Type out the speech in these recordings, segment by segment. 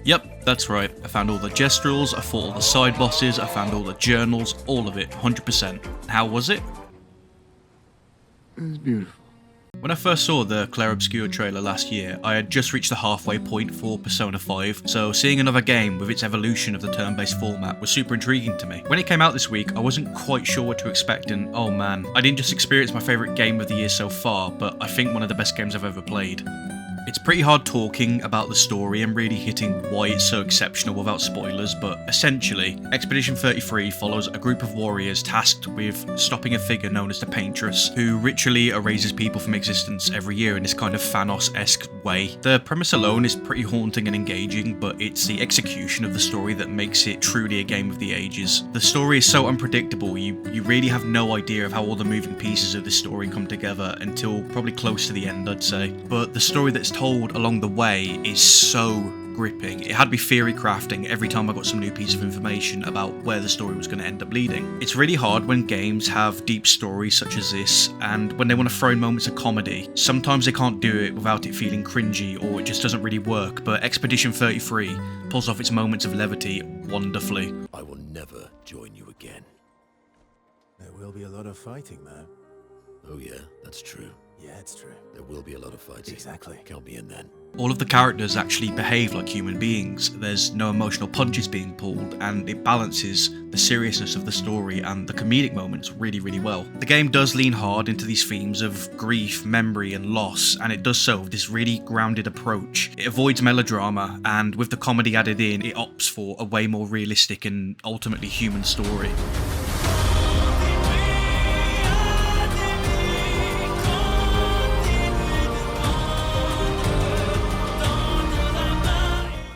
Yep, that's right. I found all the gestrels, I fought all the side bosses, I found all the journals, all of it, 100%. How was it? It was beautiful. When I first saw the Clair Obscur trailer last year, I had just reached the halfway point for Persona 5, so seeing another game with its evolution of the turn-based format was super intriguing to me. When it came out this week, I wasn't quite sure what to expect, and oh man, I didn't just experience my favourite game of the year so far, but I think one of the best games I've ever played. It's pretty hard talking about the story and really hitting why it's so exceptional without spoilers, but essentially, Expedition 33 follows a group of warriors tasked with stopping a figure known as the Paintress, who ritually erases people from existence every year in this kind of Thanos-esque way. The premise alone is pretty haunting and engaging, but it's the execution of the story that makes it truly a game of the ages. The story is so unpredictable, you really have no idea of how all the moving pieces of this story come together until probably close to the end, I'd say. But the story that's told along the way is so gripping. It had me theory crafting every time I got some new piece of information about where the story was going to end up leading. It's really hard when games have deep stories such as this, and when they want to throw in moments of comedy, sometimes they can't do it without it feeling cringy or it just doesn't really work, but Expedition 33 pulls off its moments of levity wonderfully. I will never join you again. There will be a lot of fighting, though. Oh yeah, that's true. Yeah, it's true. There will be a lot of fighting. Exactly. Count me in then. All of the characters actually behave like human beings. There's no emotional punches being pulled, and it balances the seriousness of the story and the comedic moments really, really well. The game does lean hard into these themes of grief, memory, and loss, and it does so with this really grounded approach. It avoids melodrama, and with the comedy added in, it opts for a way more realistic and ultimately human story.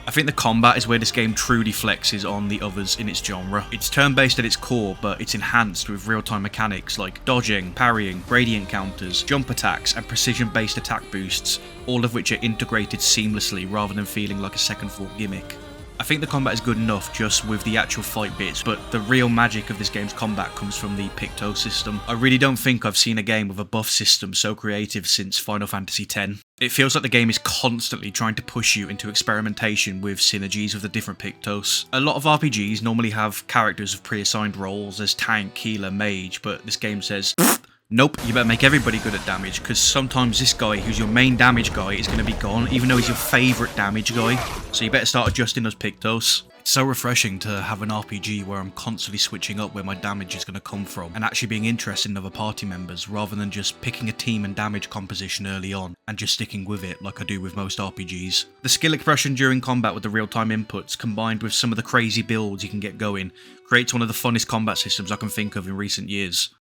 I think the combat is where this game truly flexes on the others in its genre. It's turn-based at its core, but it's enhanced with real-time mechanics like dodging, parrying, gradient counters, jump attacks, and precision-based attack boosts, all of which are integrated seamlessly rather than feeling like a second-thought gimmick. I think the combat is good enough just with the actual fight bits, but the real magic of this game's combat comes from the Picto system. I really don't think I've seen a game with a buff system so creative since Final Fantasy X. It feels like the game is constantly trying to push you into experimentation with synergies with the different Pictos. A lot of RPGs normally have characters with pre-assigned roles as tank, healer, mage, but this game says, nope, you better make everybody good at damage, because sometimes this guy, who's your main damage guy, is going to be gone, even though he's your favourite damage guy. So you better start adjusting those Pictos. It's so refreshing to have an RPG where I'm constantly switching up where my damage is going to come from, and actually being interested in other party members, rather than just picking a team and damage composition early on, and just sticking with it like I do with most RPGs. The skill expression during combat with the real-time inputs, combined with some of the crazy builds you can get going, creates one of the funnest combat systems I can think of in recent years.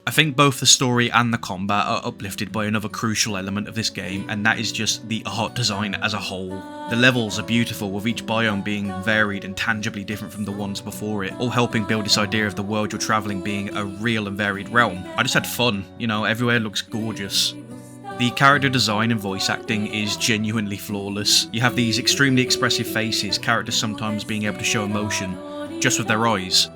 I think both the story and the combat are uplifted by another crucial element of this game, and that is just the art design as a whole. The levels are beautiful, with each biome being varied and tangibly different from the ones before it, all helping build this idea of the world you're travelling being a real and varied realm. I just had fun, everywhere looks gorgeous. The character design and voice acting is genuinely flawless. You have these extremely expressive faces, characters sometimes being able to show emotion just with their eyes.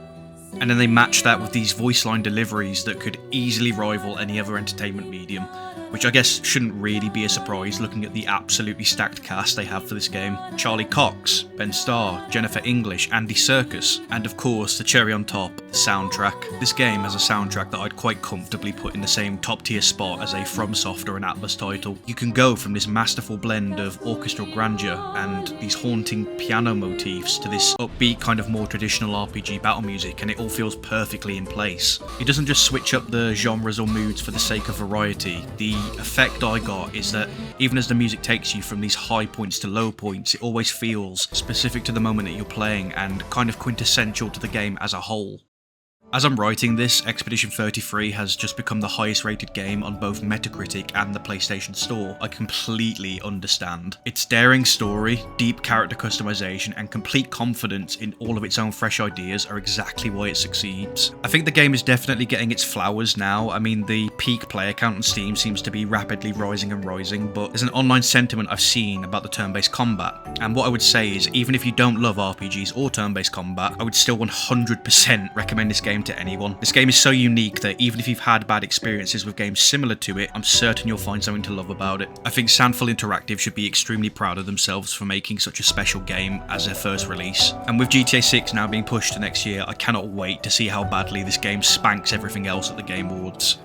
And then they match that with these voice line deliveries that could easily rival any other entertainment medium, which I guess shouldn't really be a surprise looking at the absolutely stacked cast they have for this game. Charlie Cox, Ben Starr, Jennifer English, Andy Serkis, and of course the cherry on top, the soundtrack. This game has a soundtrack that I'd quite comfortably put in the same top tier spot as a FromSoft or an Atlas title. You can go from this masterful blend of orchestral grandeur and these haunting piano motifs to this upbeat kind of more traditional RPG battle music, and it all feels perfectly in place. It doesn't just switch up the genres or moods for the sake of variety. The effect I got is that even as the music takes you from these high points to low points, it always feels specific to the moment that you're playing and kind of quintessential to the game as a whole. As I'm writing this, Expedition 33 has just become the highest rated game on both Metacritic and the PlayStation Store. I completely understand. Its daring story, deep character customization, and complete confidence in all of its own fresh ideas are exactly why it succeeds. I think the game is definitely getting its flowers now. I mean, the peak player count on Steam seems to be rapidly rising, but there's an online sentiment I've seen about the turn-based combat. And what I would say is, even if you don't love RPGs or turn-based combat, I would still 100% recommend this game recommend to anyone. This game is so unique that even if you've had bad experiences with games similar to it, I'm certain you'll find something to love about it. I think Sandful Interactive should be extremely proud of themselves for making such a special game as their first release. And with GTA 6 now being pushed to next year, I cannot wait to see how badly this game spanks everything else at the Game Awards.